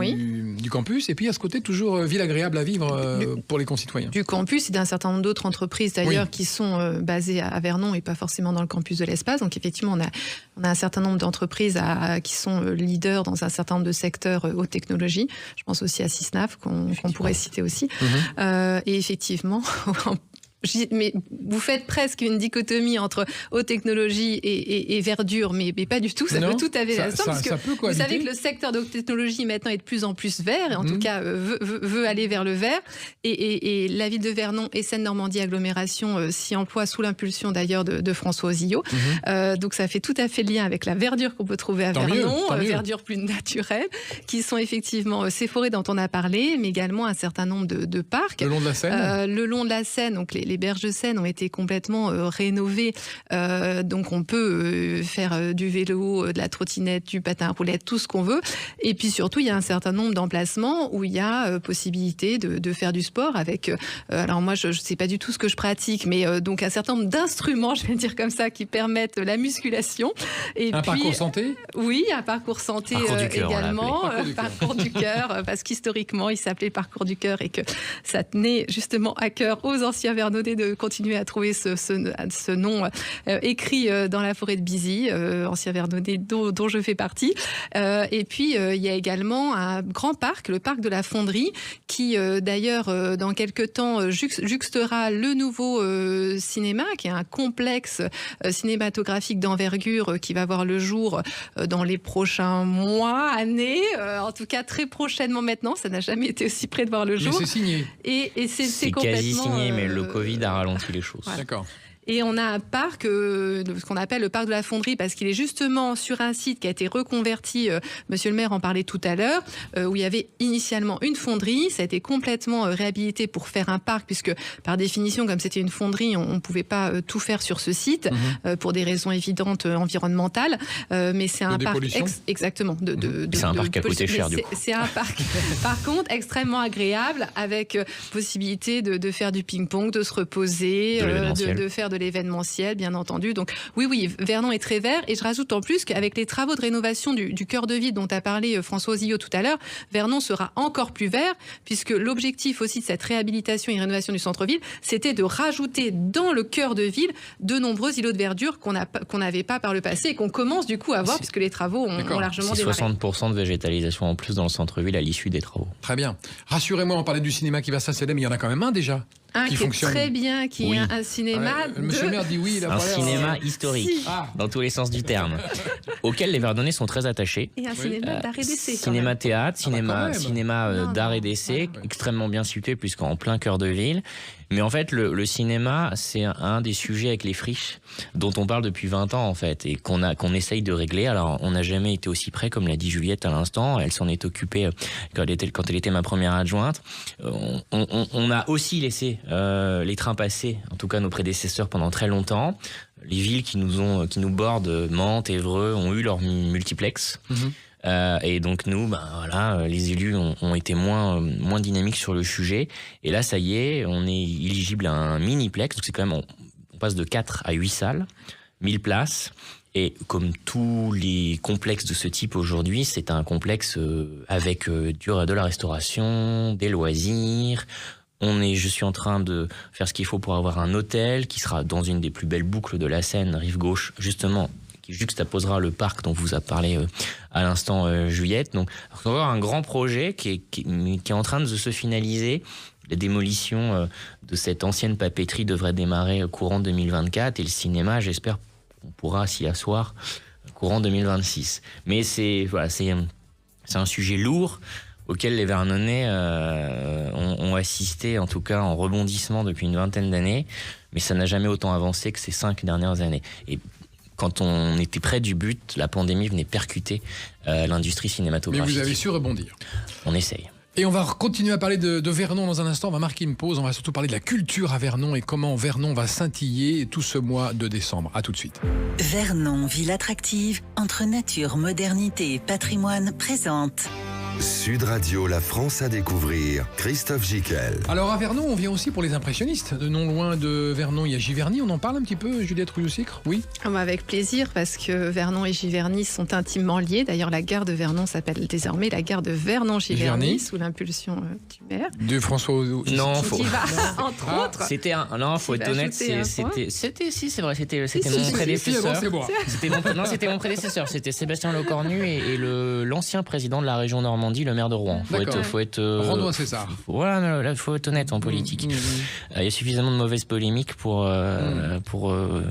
campus, et puis il y a ce côté toujours ville agréable à vivre pour les concitoyens. Du campus et d'un certain nombre d'autres entreprises d'ailleurs qui sont basées à Vernon et pas forcément dans le campus de l'Espace. Donc effectivement, on a un certain nombre d'entreprises qui sont leaders dans un certain nombre de secteurs haute technologie. Je pense aussi à Sisnaf qu'on pourrait citer aussi. Et effectivement, mais vous faites presque une dichotomie entre haute technologie et verdure, mais pas du tout. Ça peut tout à fait l'instant, parce que vous savez que le secteur de haute technologie maintenant est de plus en plus vert, et en tout cas veut aller vers le vert. Et la ville de Vernon et Seine-Normandie Agglomération s'y emploie sous l'impulsion d'ailleurs de François Ozillot. Donc ça fait tout à fait lien avec la verdure qu'on peut trouver à Vernon, verdure plus naturelle, qui sont effectivement ces forêts dont on a parlé, mais également un certain nombre de parcs. Le long de la Seine le long de la Seine, donc les berges de Seine ont été complètement rénovées. Donc on peut faire du vélo, de la trottinette, du patin à roulettes, tout ce qu'on veut. Et puis surtout, il y a un certain nombre d'emplacements où il y a possibilité de faire du sport avec... alors moi, je ne sais pas du tout ce que je pratique, mais donc un certain nombre d'instruments, je vais dire comme ça, qui permettent la musculation. Et puis, parcours santé? Oui, un parcours santé également. Parcours du cœur, parce qu'historiquement, il s'appelait Parcours du cœur et que ça tenait justement à cœur aux anciens Vernonais de continuer à trouver ce nom écrit dans la forêt de Bizy, ancien Vernonais dont je fais partie. Et puis, il y a également un grand parc, le parc de la Fonderie, qui d'ailleurs, dans quelques temps, juxtera le nouveau cinéma, qui est un complexe cinématographique d'envergure qui va voir le jour dans les prochains mois, années, en tout cas très prochainement maintenant. Ça n'a jamais été aussi près de voir le jour. Mais c'est signé. Et c'est quasi signé, mais le Covid a ralenti les choses. Voilà. D'accord. Et on a un parc, ce qu'on appelle le parc de la Fonderie, parce qu'il est justement sur un site qui a été reconverti, monsieur le maire en parlait tout à l'heure, où il y avait initialement une fonderie. Ça a été complètement réhabilité pour faire un parc, puisque par définition, comme c'était une fonderie, on ne pouvait pas tout faire sur ce site, pour des raisons évidentes environnementales. Mais c'est un parc... Exactement. C'est un parc qui a coûté cher, du coup. C'est un parc, par contre, extrêmement agréable, avec possibilité de faire du ping-pong, de se reposer, de faire de l'événementiel, bien entendu. Donc oui, Vernon est très vert. Et je rajoute en plus qu'avec les travaux de rénovation du cœur de ville dont a parlé François Ozillot tout à l'heure, Vernon sera encore plus vert, puisque l'objectif aussi de cette réhabilitation et rénovation du centre-ville, c'était de rajouter dans le cœur de ville de nombreux îlots de verdure qu'on n'avait pas par le passé et qu'on commence du coup à avoir, puisque les travaux ont largement démarré. 60% de végétalisation en plus dans le centre-ville à l'issue des travaux. Très bien. Rassurez-moi, on parlait du cinéma qui va s'installer, mais il y en a quand même un déjà. Qui fonctionne très bien, qui est un cinéma. Monsieur le maire dit oui. Un cinéma historique, dans tous les sens du terme, auquel les Verdonnais sont très attachés. Et un cinéma d'art et d'essai. Cinéma-théâtre, cinéma d'art et d'essai, extrêmement bien situé, puisqu'en plein cœur de ville. Mais en fait, le cinéma, c'est un des sujets avec les friches dont on parle depuis 20 ans, en fait, et qu'on essaye de régler. Alors, on n'a jamais été aussi près, comme l'a dit Juliette à l'instant. Elle s'en est occupée quand elle était ma première adjointe. On a aussi laissé les trains passer, en tout cas nos prédécesseurs, pendant très longtemps. Les villes qui nous bordent, Mantes, Évreux, ont eu leur multiplex. Et donc nous, les élus ont été moins dynamiques sur le sujet. Et là, ça y est, on est éligible à un miniplex. Donc c'est quand même, on passe de 4 à 8 salles, 1000 places. Et comme tous les complexes de ce type aujourd'hui, c'est un complexe avec de la restauration, des loisirs. Je suis en train de faire ce qu'il faut pour avoir un hôtel qui sera dans une des plus belles boucles de la Seine, rive gauche, justement, qui juxtaposera le parc dont vous a parlé à l'instant Juliette. Donc, on va avoir un grand projet qui est en train de se finaliser. La démolition de cette ancienne papeterie devrait démarrer courant 2024 et le cinéma, j'espère qu'on pourra s'y asseoir courant 2026. Mais c'est un sujet lourd auquel les Vernonais ont assisté, en tout cas en rebondissement depuis une vingtaine d'années, mais ça n'a jamais autant avancé que ces 5 dernières années. Et quand on était près du but, la pandémie venait percuter l'industrie cinématographique. Mais vous avez su rebondir. On essaye. Et on va continuer à parler de Vernon dans un instant. On va marquer une pause. On va surtout parler de la culture à Vernon et comment Vernon va scintiller tout ce mois de décembre. À tout de suite. Vernon, ville attractive, entre nature, modernité et patrimoine, présente. Sud Radio, la France à découvrir. Christophe Gicquel. Alors à Vernon, on vient aussi pour les impressionnistes. De non loin de Vernon, il y a Giverny. On en parle un petit peu, Juliette Rouillou-Sicre? Oui. Avec plaisir, parce que Vernon et Giverny sont intimement liés. D'ailleurs, la gare de Vernon s'appelle désormais la gare de Vernon-Giverny, sous l'impulsion du maire. De François. Non, qui va, entre autres. C'était faut être honnête, c'est vrai, c'était mon prédécesseur. C'était mon prédécesseur. C'était Sébastien Lecornu et l'ancien président de la région Normandie, le maire de Rouen. Faut être Rendons à César. Voilà, il faut être honnête en politique. Il y a suffisamment de mauvaises polémiques pour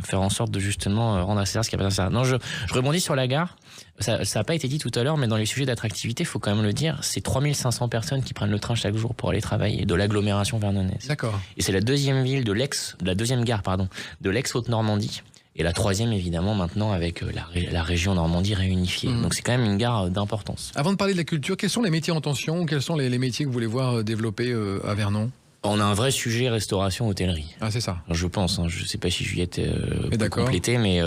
faire en sorte de justement rendre à César ce qui appartient à César. Non, je rebondis sur la gare. Ça n'a pas été dit tout à l'heure, mais dans les sujets d'attractivité, il faut quand même le dire, c'est 3500 personnes qui prennent le train chaque jour pour aller travailler de l'agglomération vernonaise. D'accord. Et c'est la deuxième gare de l'ex-Haute-Normandie. Et la troisième, évidemment, maintenant, avec la région Normandie réunifiée. Donc c'est quand même une gare d'importance. Avant de parler de la culture, quels sont les métiers en tension? Quels sont les métiers que vous voulez voir développer à Vernon? On a un vrai sujet restauration, hôtellerie. Ah, c'est ça. Je pense. Je ne sais pas si Juliette peut compléter, mais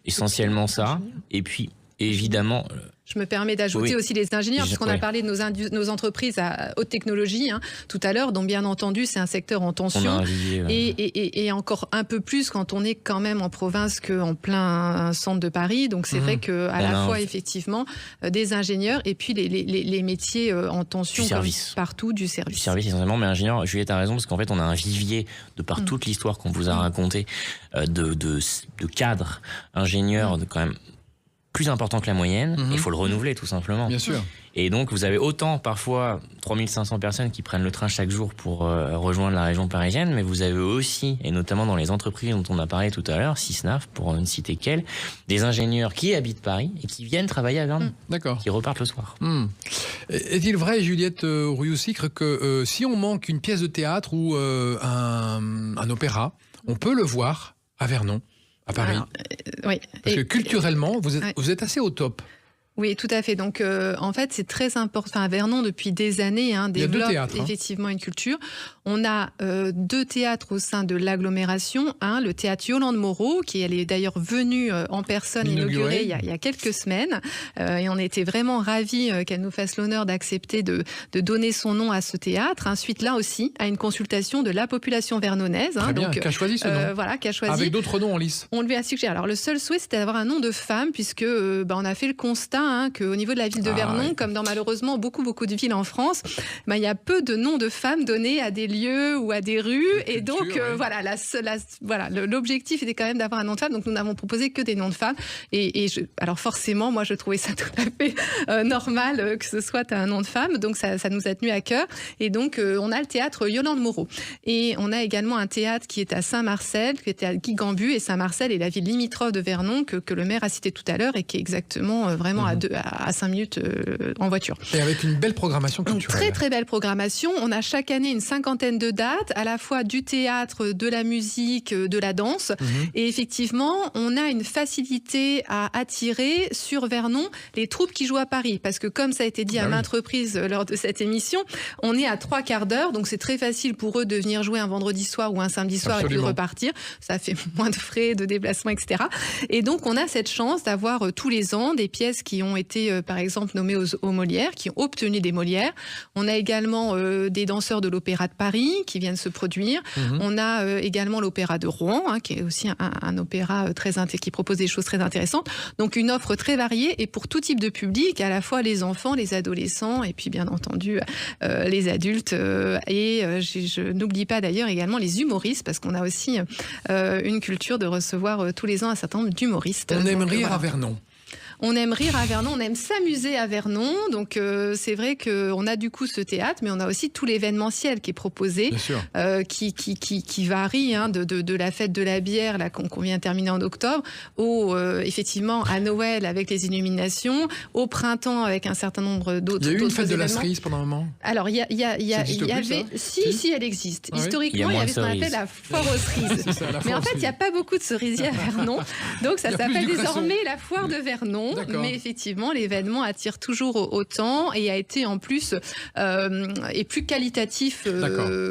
essentiellement ça. Et puis, évidemment... Je me permets d'ajouter aussi les ingénieurs, puisqu'on a parlé de nos entreprises à haute technologie tout à l'heure, dont bien entendu c'est un secteur en tension. Et encore un peu plus quand on est quand même en province qu'en plein centre de Paris. Donc c'est vrai qu'à la fois effectivement des ingénieurs et puis les métiers en tension du service. Partout, du service. Du service essentiellement, mais ingénieur, Juliette a raison, parce qu'en fait on a un vivier de par toute l'histoire qu'on vous a raconté de cadres ingénieurs de quand même plus important que la moyenne, il faut le renouveler tout simplement. Bien sûr. Et donc vous avez autant parfois 3500 personnes qui prennent le train chaque jour pour rejoindre la région parisienne, mais vous avez aussi, et notamment dans les entreprises dont on a parlé tout à l'heure, Sisnaf pour ne citer qu'elle, des ingénieurs qui habitent Paris et qui viennent travailler à Vernon, qui repartent le soir. Est-il vrai, Juliette Rouillou-Sicre, que si on manque une pièce de théâtre ou un opéra, on peut le voir à Vernon? À Paris. Alors, oui. Parce que culturellement, vous êtes assez au top. Oui, tout à fait. Donc, en fait, c'est très important. Enfin, Vernon, depuis des années, développe effectivement une culture. On a 2 théâtres au sein de l'agglomération. Le théâtre Yolande Moreau, qui elle est d'ailleurs venue en personne inaugurer il y a quelques semaines. Et on était vraiment ravis qu'elle nous fasse l'honneur d'accepter de donner son nom à ce théâtre. Ensuite, là aussi, à une consultation de la population vernonaise. Très bien, qui a choisi ce nom. Voilà, qui a choisi. Avec d'autres noms en lice. On lui a suggéré. Alors, le seul souhait, c'était d'avoir un nom de femme, puisque on a fait le constat qu'au niveau de la ville de Vernon, comme dans malheureusement beaucoup de villes en France, il y a peu de noms de femmes donnés à des lieux ou à des rues. Et donc, l'objectif était quand même d'avoir un nom de femme. Donc, nous n'avons proposé que des noms de femmes. Alors, forcément, moi, je trouvais ça tout à fait normal que ce soit un nom de femme. Donc, ça nous a tenu à cœur. Et donc, on a le théâtre Yolande Moreau. Et on a également un théâtre qui est à Saint-Marcel, qui était à Guy-Gambu. Et Saint-Marcel est la ville limitrophe de Vernon que le maire a cité tout à l'heure et qui est exactement vraiment à 5 minutes en voiture. Et avec une belle programmation culturelle. Très très belle programmation. On a chaque année une 50aine de dates, à la fois du théâtre, de la musique, de la danse. Et effectivement, on a une facilité à attirer sur Vernon les troupes qui jouent à Paris. Parce que comme ça a été dit à maintes reprises lors de cette émission, on est à 3/4 d'heure, donc c'est très facile pour eux de venir jouer un vendredi soir ou un samedi soir et puis de repartir. Ça fait moins de frais, de déplacement, etc. Et donc on a cette chance d'avoir tous les ans des pièces qui ont été, par exemple, nommés aux Molières, qui ont obtenu des Molières. On a également des danseurs de l'Opéra de Paris qui viennent se produire. On a également l'Opéra de Rouen, qui est aussi un opéra qui propose des choses très intéressantes. Donc une offre très variée et pour tout type de public, à la fois les enfants, les adolescents et puis bien entendu les adultes. Je n'oublie pas d'ailleurs également les humoristes parce qu'on a aussi une culture de recevoir tous les ans un certain nombre d'humoristes. On aime rire à Vernon. On aime rire à Vernon, on aime s'amuser à Vernon. Donc c'est vrai qu'on a du coup ce théâtre, mais on a aussi tout l'événementiel qui est proposé, qui varie de la fête de la bière là, qu'on vient de terminer en octobre, effectivement à Noël avec les illuminations, au printemps avec un certain nombre d'autres. Il y a eu une fête événements. de la cerise pendant un moment. Alors il y avait, si elle existe. Ah oui. Historiquement, il y avait ce qu'on appelle la foire aux cerises. Mais en fait, il n'y a pas beaucoup de cerisiers à Vernon, donc ça s'appelle désormais la foire de Vernon. Mais effectivement, l'événement attire toujours autant et a été en plus et plus qualitatif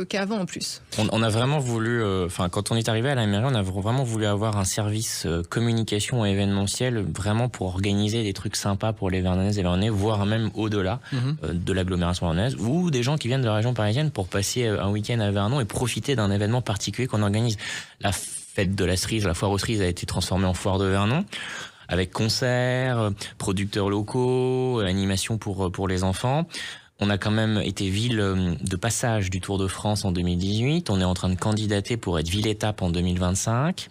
qu'avant en plus. On a vraiment voulu, quand on est arrivé à la mairie, on a vraiment voulu avoir un service communication et événementiel vraiment pour organiser des trucs sympas pour les Vernonaises et Vernonais, voire même au-delà de l'agglomération vernonaise, ou des gens qui viennent de la région parisienne pour passer un week-end à Vernon et profiter d'un événement particulier qu'on organise. La fête de la cerise, la foire aux cerises a été transformée en foire de Vernon, avec concerts, producteurs locaux, animations pour les enfants. On a quand même été ville de passage du Tour de France en 2018. On est en train de candidater pour être ville-étape en 2025.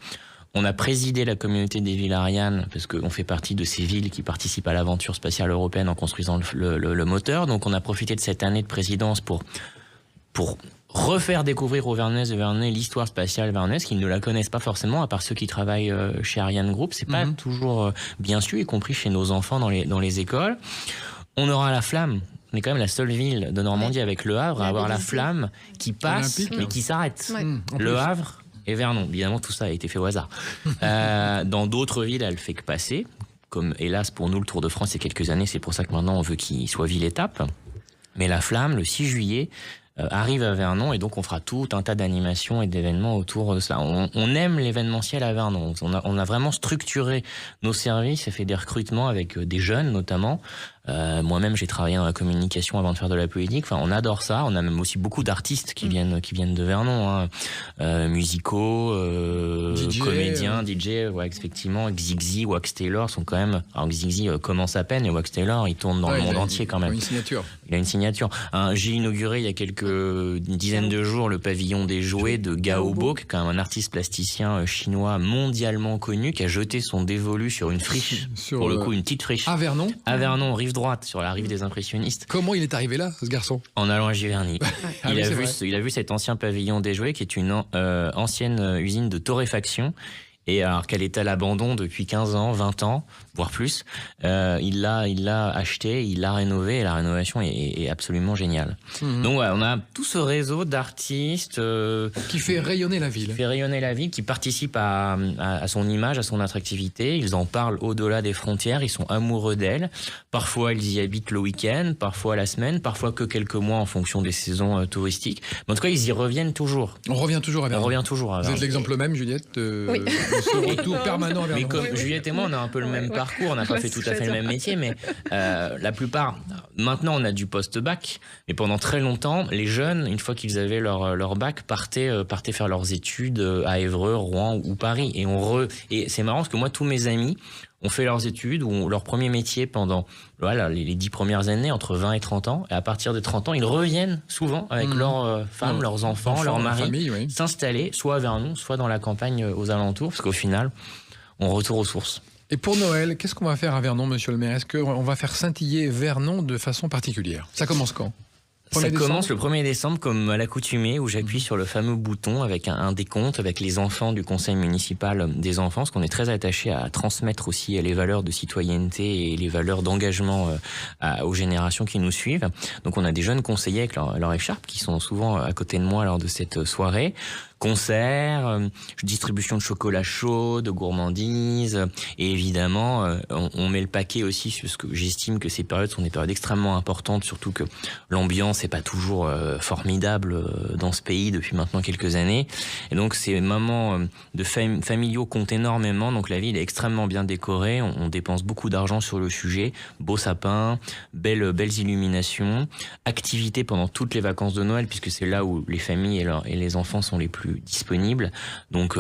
On a présidé la communauté des villes Ariane, parce qu'on fait partie de ces villes qui participent à l'aventure spatiale européenne en construisant le moteur. Donc on a profité de cette année de présidence pour refaire découvrir aux Vernaises et Vernais l'histoire spatiale vernaise, qui ne la connaissent pas forcément, à part ceux qui travaillent chez Ariane Group. C'est pas toujours bien su, y compris chez nos enfants dans les écoles. On aura la flamme. On est quand même la seule ville de Normandie avec Le Havre à avoir la flamme qui passe et qui s'arrête. Le Havre et Vernon. Évidemment, tout ça a été fait au hasard. Dans d'autres villes, elle fait que passer. Comme hélas pour nous, le Tour de France, il y a quelques années, c'est pour ça que maintenant on veut qu'il soit ville-étape. Mais la flamme, le 6 juillet, arrive à Vernon et donc on fera tout un tas d'animations et d'événements autour de ça. On aime l'événementiel à Vernon. On a vraiment structuré nos services et fait des recrutements avec des jeunes notamment. Moi-même, j'ai travaillé dans la communication avant de faire de la politique. Enfin, on adore ça. On a même aussi beaucoup d'artistes qui viennent de Vernon, musicaux, DJ, comédiens, DJ. Ouais, effectivement, Xigzy, Wax Taylor sont quand même. Alors Xigzy commence à peine et Wax Taylor, il tourne dans le monde entier quand même. Il a une signature. Il a une signature. J'ai inauguré il y a une dizaine de jours le pavillon des jouets de Gao Bo, qui est quand même un artiste plasticien chinois mondialement connu, qui a jeté son dévolu sur une friche, pour le coup une petite friche. À Vernon. À Vernon, rive droite, sur la rive des impressionnistes. Comment il est arrivé là, ce garçon? En allant à Giverny. Il a vu cet ancien pavillon des jouets, qui est une ancienne usine de torréfaction. Et alors qu'elle est à l'abandon depuis 15 ans, 20 ans, voire plus, il l'a acheté, il l'a rénové, et la rénovation est absolument géniale. Donc ouais, on a tout ce réseau d'artistes qui fait rayonner la ville. Qui fait rayonner la ville, qui participent à son image, à son attractivité. Ils en parlent au-delà des frontières, ils sont amoureux d'elle. Parfois, ils y habitent le week-end, parfois la semaine, parfois que quelques mois en fonction des saisons touristiques. Mais en tout cas, ils y reviennent toujours. On revient toujours à Vernon. On revient toujours à Vernon. Vous êtes l'exemple même, Juliette, oui. ce retour permanent vers mais comme Juliette et moi, on a un peu le même parcours, on n'a pas fait tout à fait le même métier, mais la plupart, maintenant on a du post-bac, mais pendant très longtemps, les jeunes, une fois qu'ils avaient leur bac, partaient faire leurs études à Évreux, Rouen ou Paris. Et c'est marrant parce que moi, tous mes amis ont fait leurs études ou leur premier métier pendant les 10 premières années, entre 20 et 30 ans. Et à partir de 30 ans, ils reviennent souvent avec leurs femmes, leurs enfants, leurs maris, s'installer soit à Vernon, soit dans la campagne aux alentours, parce qu'au final, on retourne aux sources. Et pour Noël, qu'est-ce qu'on va faire à Vernon, monsieur le maire? Est-ce qu'on va faire scintiller Vernon de façon particulière? Ça commence quand? Ça commence le 1er décembre, comme à l'accoutumée, où j'appuie sur le fameux bouton avec un décompte, avec les enfants du conseil municipal des enfants, parce qu'on est très attaché à transmettre aussi les valeurs de citoyenneté et les valeurs d'engagement aux générations qui nous suivent. Donc on a des jeunes conseillers avec leur écharpe, qui sont souvent à côté de moi lors de cette soirée, concerts, distribution de chocolat chaud, de gourmandises, et évidemment, on met le paquet aussi sur ce que j'estime que ces périodes sont des périodes extrêmement importantes, surtout que l'ambiance n'est pas toujours formidable dans ce pays depuis maintenant quelques années. Et donc ces moments de familiaux comptent énormément. Donc la ville est extrêmement bien décorée. On dépense beaucoup d'argent sur le sujet. Beaux sapins, belles illuminations, activités pendant toutes les vacances de Noël, puisque c'est là où les familles et les enfants sont les plus disponibles. Donc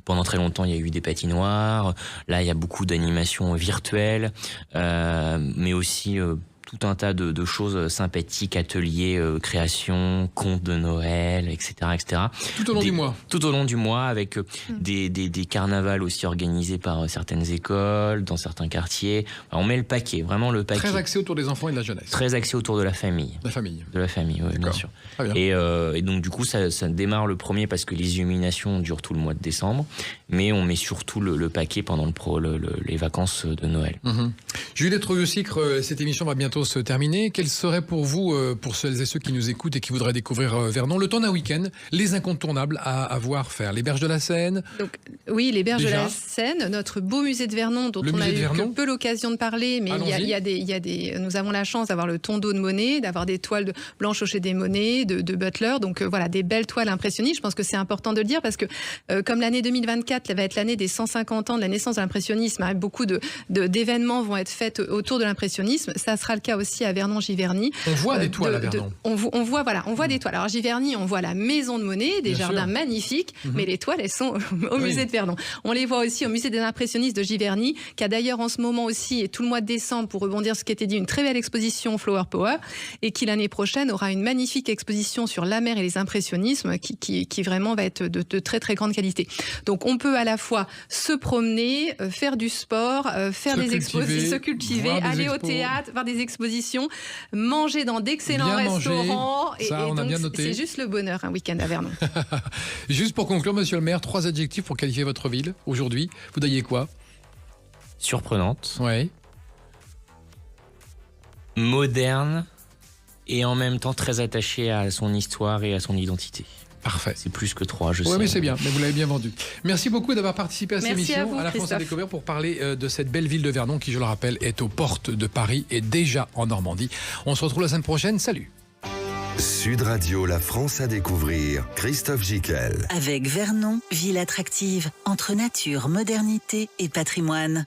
pendant très longtemps, il y a eu des patinoires. Là, il y a beaucoup d'animations virtuelles, mais aussi tout un tas de choses sympathiques, ateliers, création, contes de Noël, etc., etc. Tout au long du mois. Tout au long du mois, avec des carnavals aussi organisés par certaines écoles, dans certains quartiers. On met le paquet, vraiment le paquet. Très axé autour des enfants et de la jeunesse. Très axé autour de la famille. La famille. De la famille, oui, bien sûr. Très bien. Et donc du coup, ça démarre le premier parce que les illuminations durent tout le mois de décembre, mais on met surtout le paquet pendant les vacances de Noël. Juliette Troyot-Sicre, cette émission va bientôt se terminer. Quel serait pour vous, pour celles et ceux qui nous écoutent et qui voudraient découvrir Vernon, le temps d'un week-end, les incontournables à voir faire? Les Berges de la Seine. Donc, oui, les Berges Déjà. de la Seine, notre beau musée de Vernon, dont on a eu que peu l'occasion de parler, mais il y a des, nous avons la chance d'avoir le Tondo de Monet, d'avoir des toiles blanches au chez des Monet, de Butler, donc voilà, des belles toiles impressionnistes. Je pense que c'est important de le dire parce que comme l'année 2024 va être l'année des 150 ans de la naissance de l'impressionnisme, hein, beaucoup d'événements vont être faits autour de l'impressionnisme. Ça sera le cas aussi à Vernon-Giverny. On voit des toiles à Vernon. On voit des toiles. Alors Giverny, on voit la maison de Monet, des jardins magnifiques, mais les toiles, elles sont au musée de Vernon. On les voit aussi au musée des impressionnistes de Giverny, qui a d'ailleurs en ce moment aussi, et tout le mois de décembre, pour rebondir sur ce qui a été dit, une très belle exposition Flower Power, et qui l'année prochaine aura une magnifique exposition sur la mer et les impressionnismes, qui vraiment va être de très très grande qualité. Donc on peut à la fois se promener, faire du sport, faire des expositions, se cultiver, aller au théâtre, voir des expositions, manger dans d'excellents restaurants. Ça, on a bien noté. C'est juste le bonheur, un week-end à Vernon. Juste pour conclure, monsieur le maire, 3 adjectifs pour qualifier votre ville aujourd'hui. Vous diriez quoi? Surprenante, Ouais. moderne et en même temps très attachée à son histoire et à son identité. Parfait. C'est plus que 3, je sais. Oui, mais c'est bien, mais vous l'avez bien vendu. Merci beaucoup d'avoir participé à cette Merci émission à vous, la France à Christophe. découvrir pour parler de cette belle ville de Vernon qui, je le rappelle, est aux portes de Paris et déjà en Normandie. On se retrouve la semaine prochaine. Salut. Sud Radio, la France à découvrir. Christophe Gicquel. Avec Vernon, ville attractive entre nature, modernité et patrimoine.